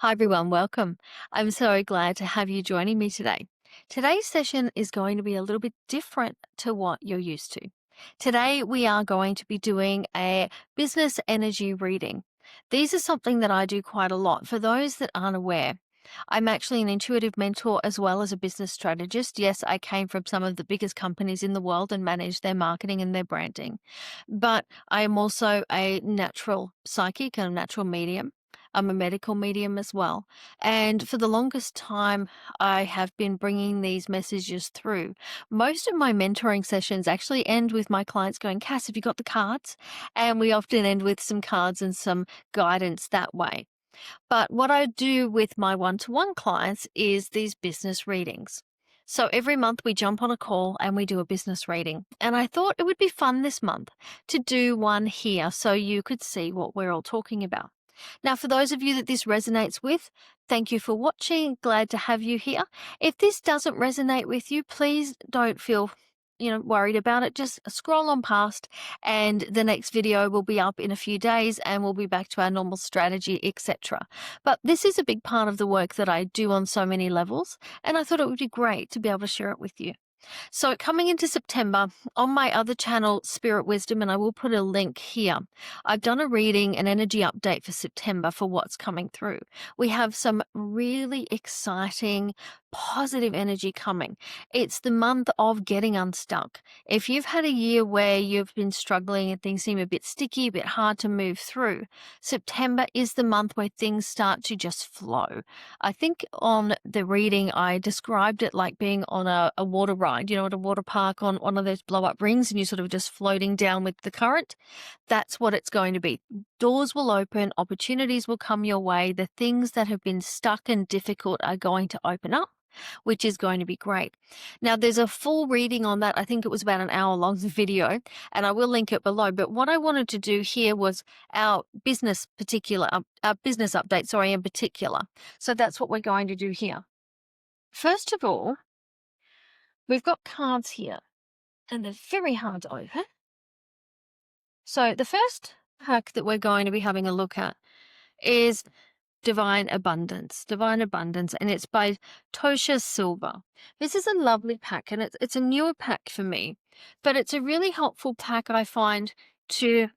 Hi, everyone. Welcome. I'm so glad to have you joining me today. Today's session is going to be a little bit different to what you're used to. Today, we are going to be doing a business energy reading. These are something that I do quite a lot. For those that aren't aware, I'm actually an intuitive mentor as well as a business strategist. Yes, I came from some of the biggest companies in the world and managed their marketing and their branding. But I am also a natural psychic and a natural medium. I'm a medical medium as well. And for the longest time, I have been bringing these messages through. Most of my mentoring sessions actually end with my clients going, Cass, have you got the cards? And we often end with some cards and some guidance that way. But what I do with my one-to-one clients is these business readings. So every month we jump on a call and we do a business reading. And I thought it would be fun this month to do one here so you could see what we're all talking about. Now, for those of you that this resonates with, thank you for watching. Glad to have you here. If this doesn't resonate with you, please don't feel worried about it. Just scroll on past and the next video will be up in a few days and we'll be back to our normal strategy, etc. But this is a big part of the work that I do on so many levels, and I thought it would be great to be able to share it with you. So, coming into September, on my other channel, Spirit Wisdom, and I will put a link here, I've done a reading, an energy update for September for what's coming through. We have some really exciting, positive energy coming. It's the month of getting unstuck. If you've had a year where you've been struggling and things seem a bit sticky, a bit hard to move through, September is the month where things start to just flow. I think on the reading, I described it like being on a water ride, at a water park on one of those blow up rings and you're sort of just floating down with the current. That's what it's going to be. Doors will open, opportunities will come your way. The things that have been stuck and difficult are going to open up, which is going to be great. Now, there's a full reading on that. I think it was about an hour long video, and I will link it below. But what I wanted to do here was our business update, sorry, in particular. So that's what we're going to do here. First of all, we've got cards here, and they're very hard to open. So the first pack that we're going to be having a look at is Divine Abundance, and it's by Tosha Silver. This is a lovely pack, and it's a newer pack for me, but it's a really helpful pack, I find, to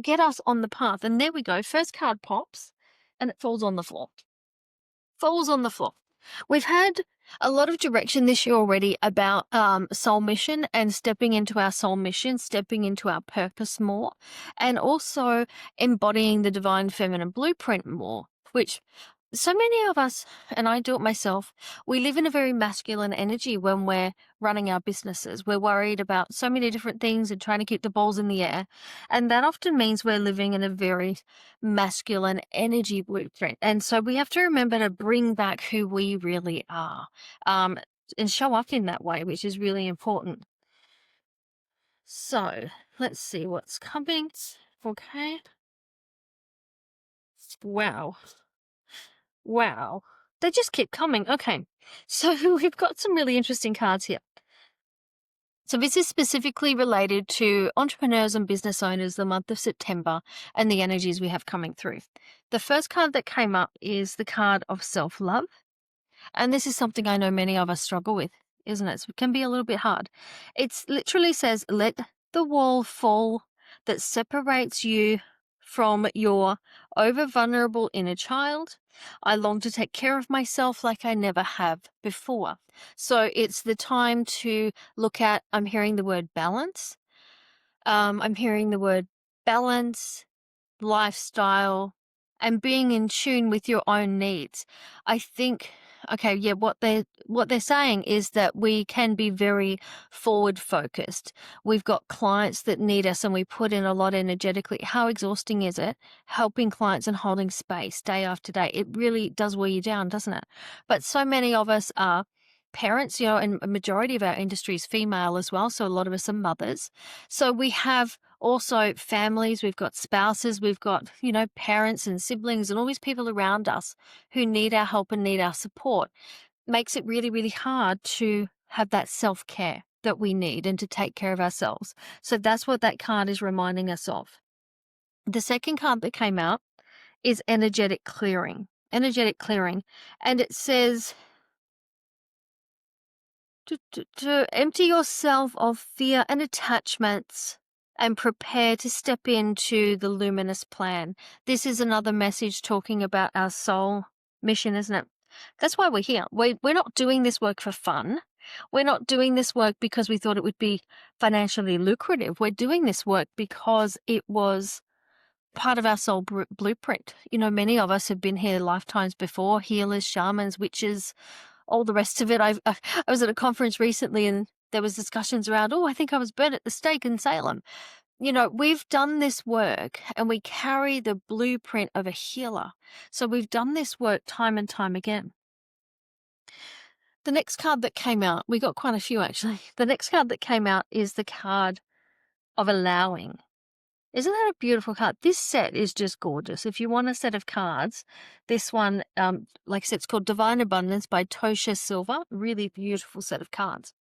get us on the path. And there we go. First card pops, and it falls on the floor. Falls on the floor. We've had a lot of direction this year already about soul mission and stepping into our soul mission, stepping into our purpose more, and also embodying the divine feminine blueprint more, which so many of us, and I do it myself, we live in a very masculine energy when we're running our businesses. We're worried about so many different things and trying to keep the balls in the air. And that often means we're living in a very masculine energy blueprint. And so we have to remember to bring back who we really are, and show up in that way, which is really important. So let's see what's coming. Okay. Wow. Wow. They just keep coming. Okay. So we've got some really interesting cards here. So this is specifically related to entrepreneurs and business owners the month of September and the energies we have coming through. The first card that came up is the card of self-love. And this is something I know many of us struggle with, isn't it? So it can be a little bit hard. It literally says, let the wall fall that separates you from your over vulnerable inner child. I long to take care of myself like I never have before. So it's the time to look at, I'm hearing the word balance. I'm hearing the word balance, lifestyle, and being in tune with your own needs. I think, okay, yeah, what they're saying is that we can be very forward focused. We've got clients that need us and we put in a lot energetically. How exhausting is it helping clients and holding space day after day? It really does wear you down, doesn't it? But so many of us are parents, and a majority of our industry is female as well. So a lot of us are mothers. So we have also families, we've got spouses, we've got, parents and siblings and all these people around us who need our help and need our support. Makes it really, really hard to have that self-care that we need and to take care of ourselves. So that's what that card is reminding us of. The second card that came out is energetic clearing. energetic clearing. And it says to empty yourself of fear and attachments and prepare to step into the luminous plan. This is another message talking about our soul mission, isn't it? That's why we're here. We're not doing this work for fun. We're not doing this work because we thought it would be financially lucrative. We're doing this work because it was part of our soul blueprint. You know, many of us have been here lifetimes before, healers, shamans, witches, all the rest of it. I was at a conference recently and there was discussions around, oh, I think I was burnt at the stake in Salem. You know, we've done this work and we carry the blueprint of a healer. So we've done this work time and time again. The next card that came out, we got quite a few actually. The next card that came out is the card of allowing. Isn't that a beautiful card? This set is just gorgeous. If you want a set of cards, this one, like I said, it's called Divine Abundance by Tosha Silver. Really beautiful set of cards.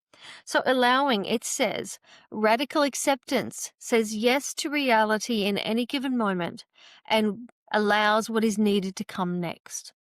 So allowing, it says, radical acceptance says yes to reality in any given moment and allows what is needed to come next.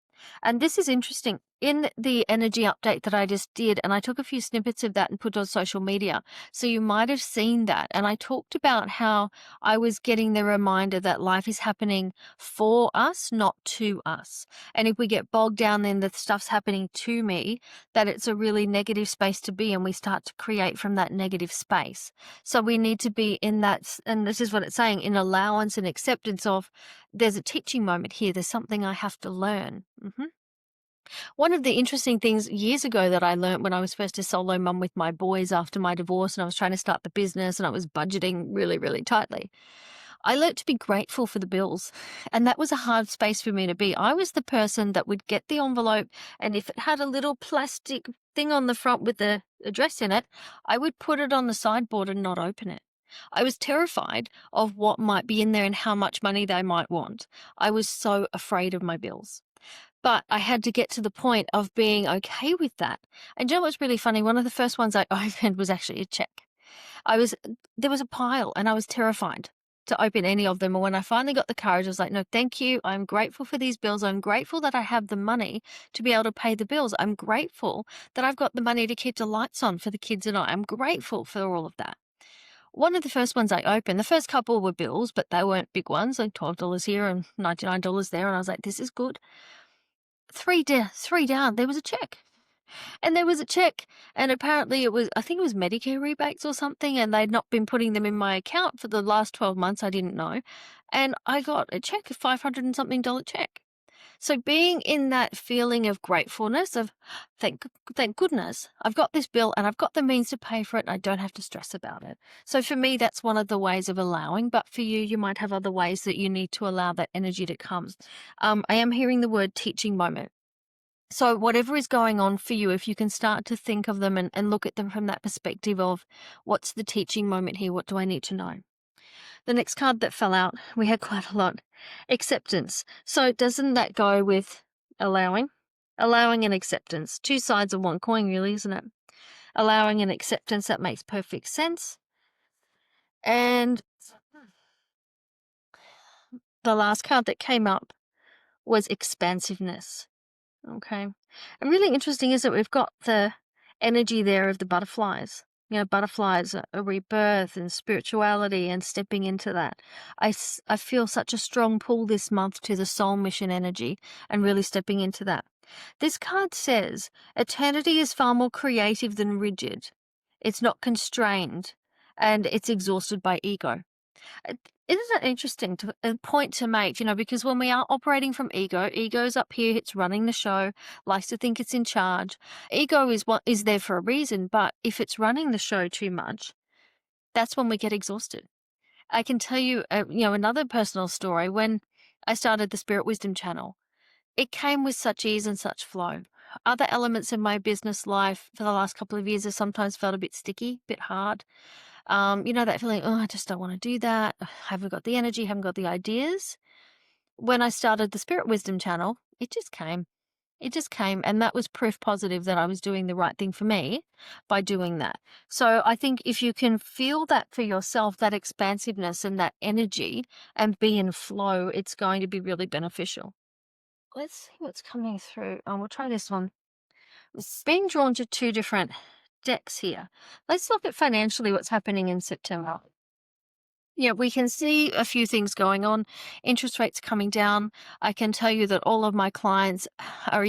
And this is interesting. In the energy update that I just did, and I took a few snippets of that and put on social media, so you might have seen that. And I talked about how I was getting the reminder that life is happening for us, not to us. And if we get bogged down in the stuff's happening to me, that it's a really negative space to be, and we start to create from that negative space. So we need to be in that, and this is what it's saying, in allowance and acceptance of, there's a teaching moment here. There's something I have to learn. One of the interesting things years ago that I learned when I was first a solo mum with my boys after my divorce, and I was trying to start the business and I was budgeting really, really tightly, I learned to be grateful for the bills. And that was a hard space for me to be. I was the person that would get the envelope, and if it had a little plastic thing on the front with the address in it, I would put it on the sideboard and not open it. I was terrified of what might be in there and how much money they might want. I was so afraid of my bills. But I had to get to the point of being okay with that. And you know what's really funny? One of the first ones I opened was actually a check. There was a pile and I was terrified to open any of them. And when I finally got the courage, I was like, no, thank you. I'm grateful for these bills. I'm grateful that I have the money to be able to pay the bills. I'm grateful that I've got the money to keep the lights on for the kids and I'm grateful for all of that. One of the first ones I opened, the first couple were bills, but they weren't big ones, like $12 here and $99 there. And I was like, this is good. Three down, there was a check. And there was a check, and apparently I think it was Medicare rebates or something, and they'd not been putting them in my account for the last 12 months. I didn't know. And I got a check, a $500 and something check. So being in that feeling of gratefulness of thank goodness, I've got this bill and I've got the means to pay for it and I don't have to stress about it. So for me, that's one of the ways of allowing, but for you, you might have other ways that you need to allow that energy to come. I am hearing the word teaching moment. So whatever is going on for you, if you can start to think of them and look at them from that perspective of what's the teaching moment here? What do I need to know? The next card that fell out, we had quite a lot. Acceptance. So doesn't that go with allowing? Allowing and acceptance. Two sides of one coin, really, isn't it? Allowing and acceptance, that makes perfect sense. And the last card that came up was expansiveness. Okay. And really interesting is that we've got the energy there of the butterflies. You know, butterflies are rebirth and spirituality and stepping into that. I feel such a strong pull this month to the soul mission energy and really stepping into that. This card says, eternity is far more creative than rigid. It's not constrained and it's exhausted by ego. Isn't that interesting a point to make, you know, because when we are operating from ego's up here, it's running the show, likes to think it's in charge. Ego is what is there for a reason, but if it's running the show too much, that's when we get exhausted. I can tell you, another personal story. When I started the Spirit Wisdom channel, it came with such ease and such flow. Other elements in my business life for the last couple of years have sometimes felt a bit sticky, a bit hard. That feeling, oh, I just don't want to do that. I haven't got the energy, haven't got the ideas. When I started the Spirit Wisdom channel, it just came. It just came. And that was proof positive that I was doing the right thing for me by doing that. So I think if you can feel that for yourself, that expansiveness and that energy and be in flow, it's going to be really beneficial. let's see what's coming through. We'll try this one. It's being drawn to two different decks here. Let's look at financially what's happening in September. Yeah, we can see a few things going on. Interest rates coming down. I can tell you that all of my clients are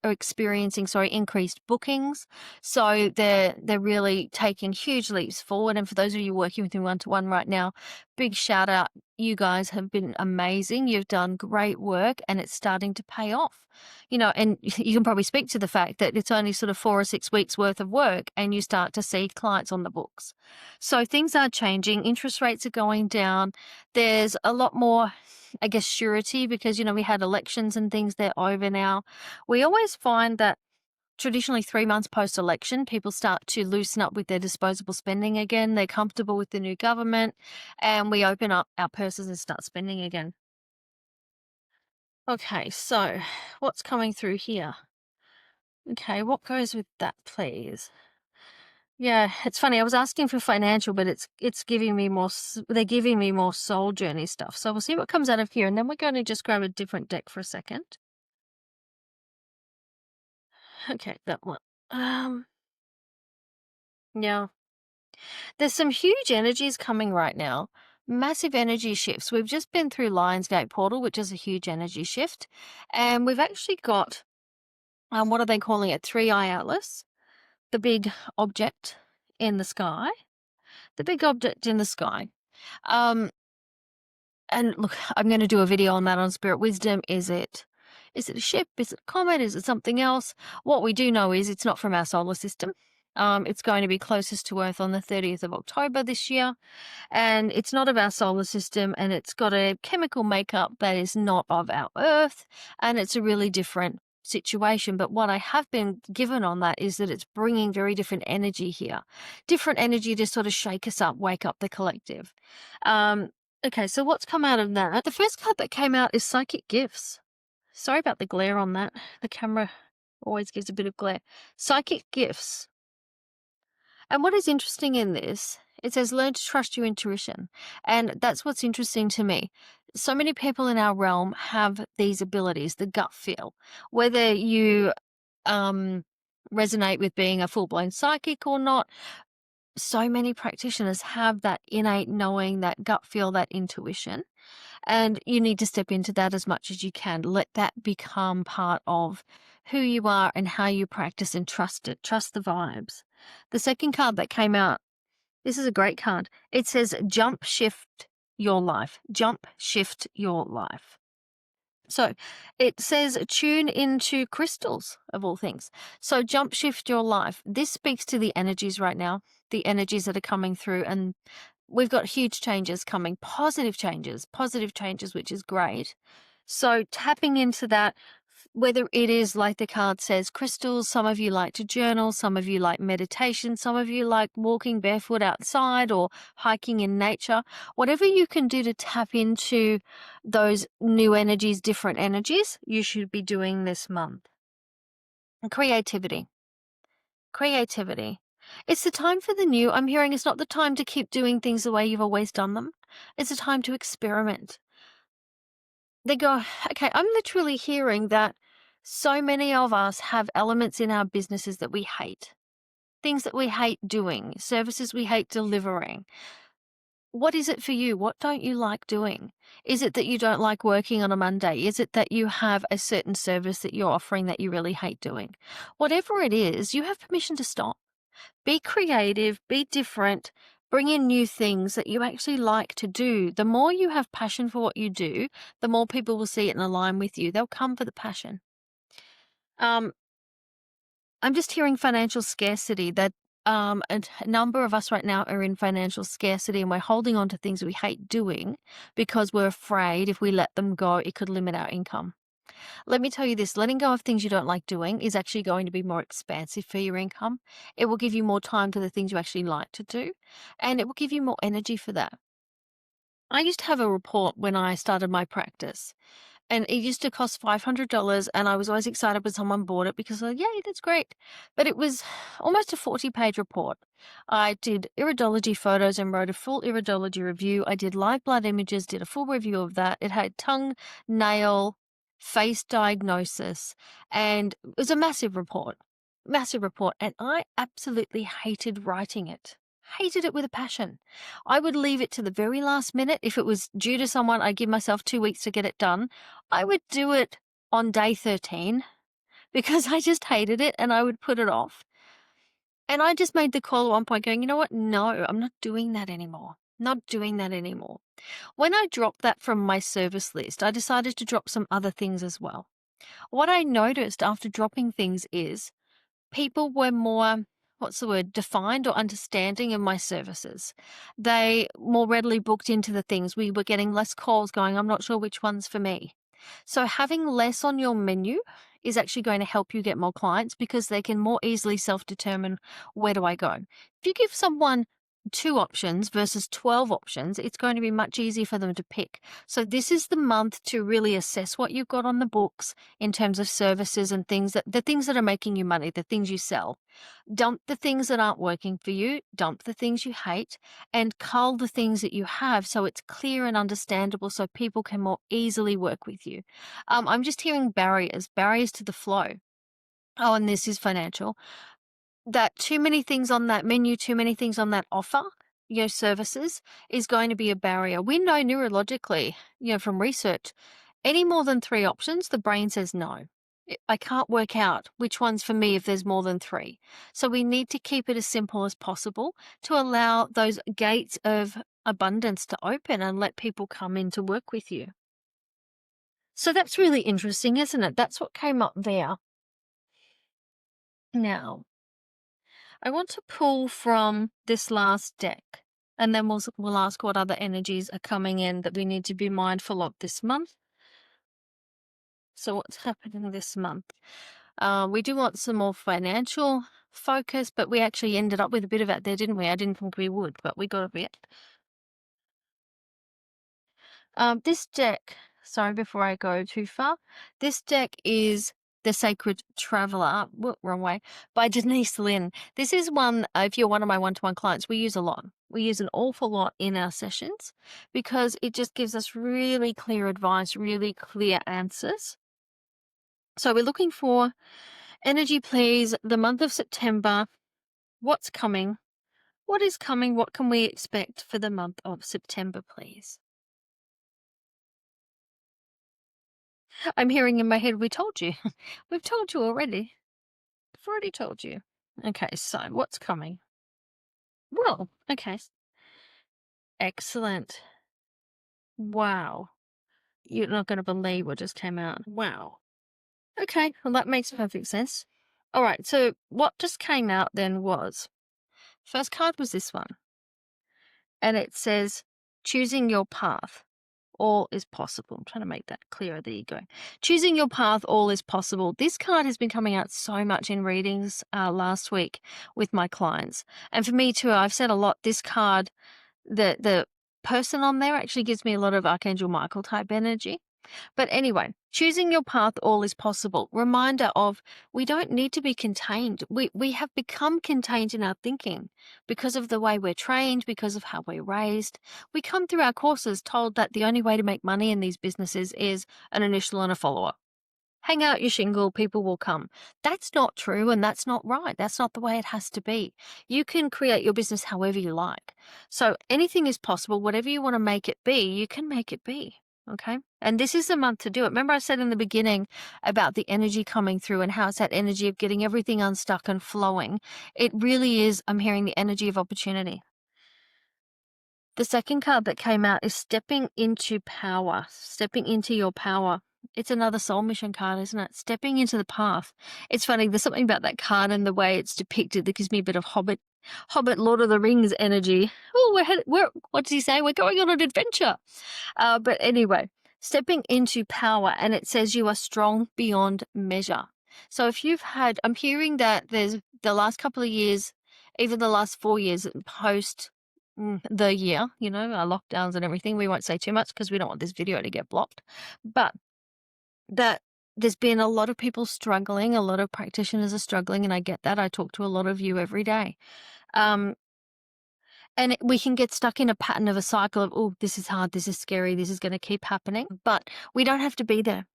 experiencing increased bookings. So they're really taking huge leaps forward. And for those of you working with me one to one right now, big shout out. You guys have been amazing. You've done great work and it's starting to pay off. And you can probably speak to the fact that it's only sort of 4 or 6 weeks worth of work and you start to see clients on the books. So things are changing. Interest rates are going down. There's a lot more, I guess, surety because, we had elections and things, they're over now. We always find that traditionally 3 months post-election, people start to loosen up with their disposable spending again. They're comfortable with the new government and we open up our purses and start spending again. Okay, so what's coming through here? Okay, what goes with that, please? Yeah, it's funny. I was asking for financial, but it's giving me more. They're giving me more soul journey stuff. So we'll see what comes out of here, and then we're going to just grab a different deck for a second. Okay, that one. Yeah, there's some huge energies coming right now. Massive energy shifts. We've just been through Lionsgate Portal, which is a huge energy shift, and we've actually got what are they calling it? 3-eye atlas, the big object in the sky. The big object in the sky. And look, I'm going to do a video on that on spirit wisdom. Is it a ship? Is it a comet? Is it something else? What we do know is it's not from our solar system. It's going to be closest to Earth on the 30th of October this year. And it's not of our solar system. And it's got a chemical makeup that is not of our Earth. And it's a really different situation. But what I have been given on that is that it's bringing very different energy here. Different energy to sort of shake us up, wake up the collective. Okay, so what's come out of that? The first card that came out is Psychic Gifts. Sorry about the glare on that. The camera always gives a bit of glare. Psychic Gifts. And what is interesting in this, it says learn to trust your intuition. And that's what's interesting to me. So many people in our realm have these abilities, the gut feel. Whether you resonate with being a full-blown psychic or not, so many practitioners have that innate knowing, that gut feel, that intuition. And you need to step into that as much as you can. Let that become part of who you are and how you practice, and trust it. Trust the vibes. The second card that came out, this is a great card. It says jump, shift your life. Jump, shift your life. So it says tune into crystals, of all things. So jump, shift your life. This speaks to the energies right now, the energies that are coming through. And we've got huge changes coming, positive changes, which is great. So tapping into that, whether it is like the card says, crystals, some of you like to journal, some of you like meditation, some of you like walking barefoot outside or hiking in nature, whatever you can do to tap into those new energies, different energies, you should be doing this month. And creativity. It's the time for the new. I'm hearing it's not the time to keep doing things the way you've always done them. It's a time to experiment. They go, okay, I'm literally hearing that so many of us have elements in our businesses that we hate, things that we hate doing, services we hate delivering. What is it for you? What don't you like doing? Is it that you don't like working on a Monday? Is it that you have a certain service that you're offering that you really hate doing? Whatever it is, you have permission to stop. Be creative, be different, bring in new things that you actually like to do. The more you have passion for what you do, the more people will see it and align with you. They'll come for the passion. I'm just hearing financial scarcity, that a number of us right now are in financial scarcity and we're holding on to things we hate doing because we're afraid if we let them go, it could limit our income. Let me tell you this, letting go of things you don't like doing is actually going to be more expansive for your income. It will give you more time for the things you actually like to do, and it will give you more energy for that. I used to have a report when I started my practice, and it used to cost $500, and I was always excited when someone bought it because, yay, that's great. But it was almost a 40-page report. I did iridology photos and wrote a full iridology review. I did live blood images, did a full review of that. It had tongue, nail, face diagnosis, and it was a massive report. And I absolutely hated writing it. Hated it with a passion. I would leave it to the very last minute. If it was due to someone, I'd give myself 2 weeks to get it done. I would do it on day 13 because I just hated it and I would put it off. And I just made the call at one point going, you know what? No, I'm not doing that anymore. Not doing that anymore. When I dropped that from my service list, I decided to drop some other things as well. What I noticed after dropping things is people were more, what's the word, defined or understanding of my services. They more readily booked into the things. We were getting less calls going, I'm not sure which one's for me. So having less on your menu is actually going to help you get more clients because they can more easily self-determine, where do I go? If you give someone 2 options versus 12 options, it's going to be much easier for them to pick. So this is the month to really assess what you've got on the books in terms of services and the things that are making you money, the things you sell. Dump the things that aren't working for you, dump the things you hate, and cull the things that you have so it's clear and understandable so people can more easily work with you. I'm just hearing barriers to the flow. Oh, and this is financial. That too many things on that menu, too many things on that offer, services, is going to be a barrier. We know neurologically, from research, any more than 3 options, the brain says no. I can't work out which one's for me if there's more than 3. So we need to keep it as simple as possible to allow those gates of abundance to open and let people come in to work with you. So that's really interesting, isn't it? That's what came up there. Now, I want to pull from this last deck, and then we'll ask what other energies are coming in that we need to be mindful of this month. So what's happening this month? We do want some more financial focus, but we actually ended up with a bit of that there, didn't we? I didn't think we would, but we got a bit. This deck, sorry, before I go too far, this deck is The Sacred Traveler, wrong way, by Denise Lynn. This is one, if you're one of my one-to-one clients, we use a lot. We use an awful lot in our sessions because it just gives us really clear advice, really clear answers. So we're looking for energy, please. The month of September, what's coming? What is coming? What can we expect for the month of September, please? I'm hearing in my head, we told you. We've told you already. We've already told you. Okay, so what's coming? Well, okay. Excellent. Wow. You're not going to believe what just came out. Wow. Okay, well, that makes perfect sense. All right, so what just came out then was, first card was this one. And it says, choosing your path. All is possible. I'm trying to make that clearer. There you go. Choosing your path, all is possible. This card has been coming out so much in readings last week with my clients. And for me too, I've said a lot, this card, the person on there actually gives me a lot of Archangel Michael type energy. But anyway, choosing your path, all is possible. Reminder of, we don't need to be contained. We have become contained in our thinking because of the way we're trained, because of how we're raised. We come through our courses told that the only way to make money in these businesses is an initial and a follow-up. Hang out your shingle, people will come. That's not true and that's not right. That's not the way it has to be. You can create your business however you like. So anything is possible. Whatever you want to make it be, you can make it be. Okay. And this is the month to do it. Remember I said in the beginning about the energy coming through and how it's that energy of getting everything unstuck and flowing. It really is, I'm hearing the energy of opportunity. The second card that came out is stepping into power, stepping into your power. It's another soul mission card, isn't it? Stepping into the path. It's funny, there's something about that card and the way it's depicted that gives me a bit of Hobbit, Lord of the Rings energy. Oh, what does he say? We're going on an adventure. But anyway, stepping into power, and it says you are strong beyond measure. So if you've had, I'm hearing that there's the last couple of years, even the last 4 years post the year, our lockdowns and everything. We won't say too much because we don't want this video to get blocked. But that there's been a lot of people struggling, a lot of practitioners are struggling, and I get that. I talk to a lot of you every day. And we can get stuck in a pattern of a cycle of, oh, this is hard, this is scary, this is going to keep happening. But we don't have to be there.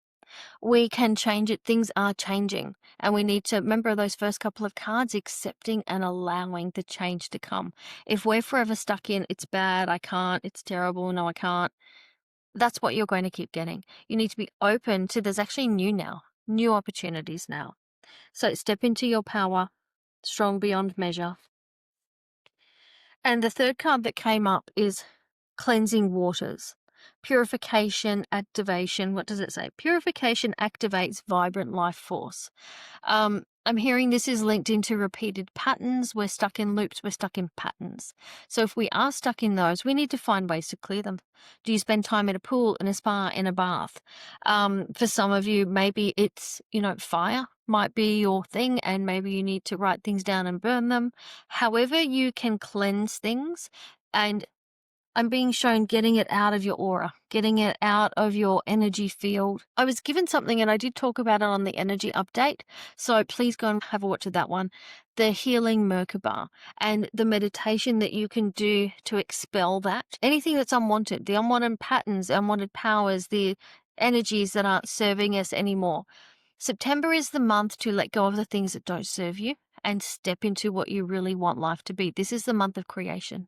We can change it. Things are changing. And we need to remember those first couple of cards, accepting and allowing the change to come. If we're forever stuck in, it's bad, I can't, it's terrible, no, I can't, that's what you're going to keep getting. You need to be open to there's actually new now, new opportunities now. So step into your power, strong beyond measure. And the third card that came up is cleansing waters. Purification, activation. What does it say? Purification activates vibrant life force. I'm hearing this is linked into repeated patterns. We're stuck in loops. We're stuck in patterns. So if we are stuck in those, we need to find ways to clear them. Do you spend time at a pool, in a spa, in a bath? For some of you, maybe it's, fire might be your thing, and maybe you need to write things down and burn them. However you can cleanse things, and I'm being shown getting it out of your aura, getting it out of your energy field. I was given something and I did talk about it on the energy update. So please go and have a watch of that one. The healing Merkaba and the meditation that you can do to expel that. Anything that's unwanted, the unwanted patterns, unwanted powers, the energies that aren't serving us anymore. September is the month to let go of the things that don't serve you and step into what you really want life to be. This is the month of creation,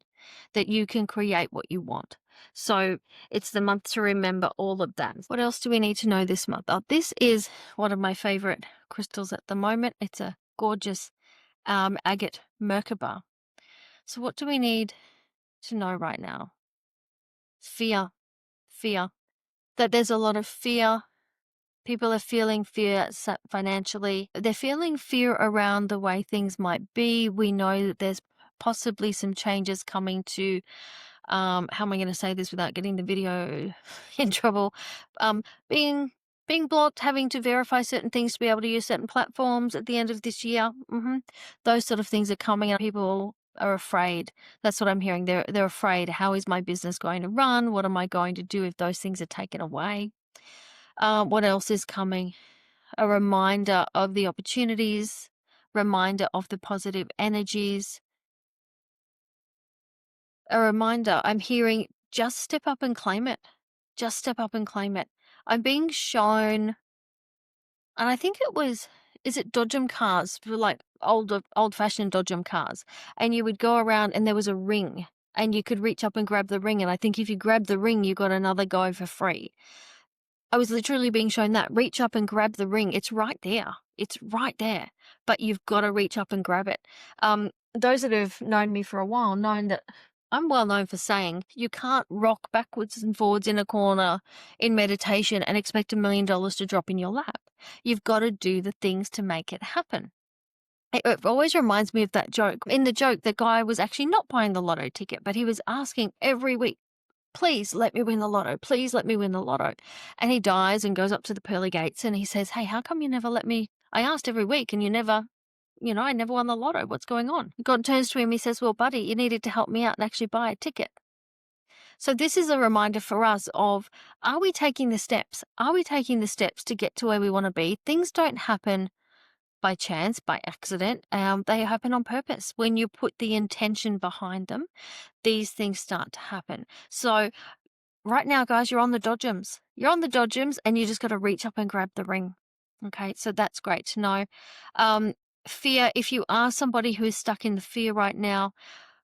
that you can create what you want. So it's the month to remember all of that. What else do we need to know this month? Oh, this is one of my favorite crystals at the moment. It's a gorgeous agate Merkaba. So what do we need to know right now? Fear. That there's a lot of fear. People are feeling fear financially. They're feeling fear around the way things might be. We know that there's possibly some changes coming to, how am I going to say this without getting the video in trouble? Being blocked, having to verify certain things to be able to use certain platforms at the end of this year. Those sort of things are coming, and people are afraid. That's what I'm hearing. They're afraid. How is my business going to run? What am I going to do if those things are taken away? What else is coming? A reminder of the opportunities, reminder of the positive energies, a reminder. I'm hearing just step up and claim it. Just step up and claim it. I'm being shown, and I think is it Dodgem cars, for like old-fashioned Dodgem cars, and you would go around and there was a ring and you could reach up and grab the ring, and I think if you grab the ring, you got another go for free. I was literally being shown that. Reach up and grab the ring. It's right there. It's right there. But you've got to reach up and grab it. Those that have known me for a while know that I'm well known for saying you can't rock backwards and forwards in a corner in meditation and expect $1 million to drop in your lap. You've got to do the things to make it happen. It always reminds me of that joke. In the joke, the guy was actually not buying the lotto ticket, but he was asking every week, please let me win the lotto. Please let me win the lotto. And he dies and goes up to the pearly gates and he says, hey, how come you never let me? I asked every week and you never, I never won the lotto. What's going on? God turns to him. He says, well, buddy, you needed to help me out and actually buy a ticket. So this is a reminder for us of, are we taking the steps? Are we taking the steps to get to where we want to be? Things don't happen by chance, by accident. They happen on purpose. When you put the intention behind them, these things start to happen. So right now, guys, you're on the dodgems. You're on the dodgems and you just got to reach up and grab the ring. Okay, so that's great to know. Fear, if you are somebody who is stuck in the fear right now,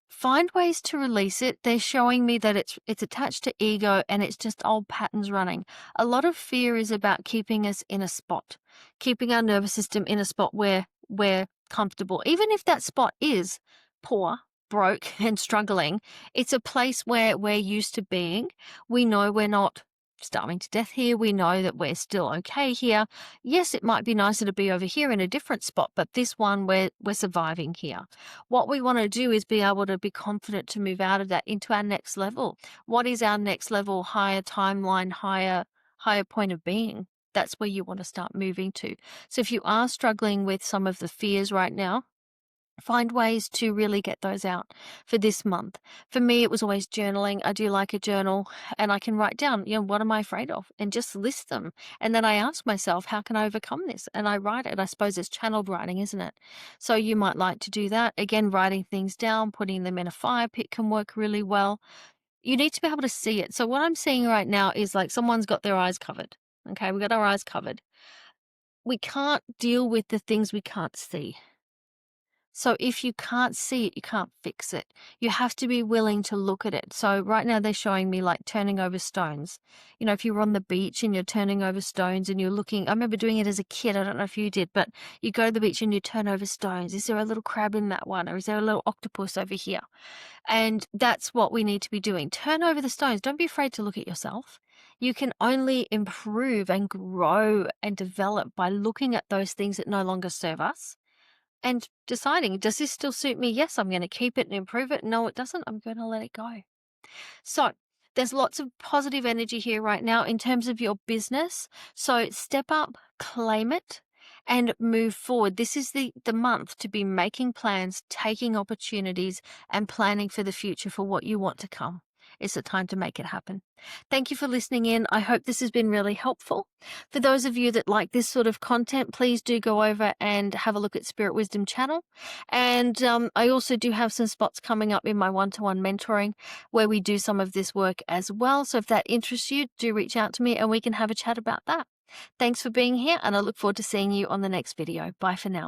find ways to release it. They're showing me that it's attached to ego and it's just old patterns running. A lot of fear is about keeping us in a spot, keeping our nervous system in a spot where we're comfortable. Even if that spot is poor, broke, and struggling, it's a place where we're used to being. We know we're not starving to death here. We know that we're still okay here. Yes, it might be nicer to be over here in a different spot, but this one we're surviving here. What we want to do is be able to be confident to move out of that into our next level. What is our next level? Higher timeline, higher point of being. That's where you want to start moving to. So if you are struggling with some of the fears right now, find ways to really get those out for this month. For me, it was always journaling. I do like a journal and I can write down, what am I afraid of? And just list them. And then I ask myself, how can I overcome this? And I write it. I suppose it's channeled writing, isn't it? So you might like to do that. Again, writing things down, putting them in a fire pit can work really well. You need to be able to see it. So what I'm seeing right now is like someone's got their eyes covered. Okay, we got our eyes covered. We can't deal with the things we can't see. So if you can't see it, you can't fix it. You have to be willing to look at it. So right now they're showing me like turning over stones. You know, if you were on the beach and you're turning over stones and you're looking, I remember doing it as a kid. I don't know if you did, but you go to the beach and you turn over stones. Is there a little crab in that one? Or is there a little octopus over here? And that's what we need to be doing. Turn over the stones. Don't be afraid to look at yourself. You can only improve and grow and develop by looking at those things that no longer serve us and deciding, does this still suit me? Yes, I'm going to keep it and improve it. No, it doesn't. I'm going to let it go. So there's lots of positive energy here right now in terms of your business. So step up, claim it, and move forward. This is the month to be making plans, taking opportunities, and planning for the future for what you want to come. It's the time to make it happen. Thank you for listening in. I hope this has been really helpful. For those of you that like this sort of content, please do go over and have a look at Spirit Wisdom channel. And I also do have some spots coming up in my one-to-one mentoring where we do some of this work as well. So if that interests you, do reach out to me and we can have a chat about that. Thanks for being here, and I look forward to seeing you on the next video. Bye for now.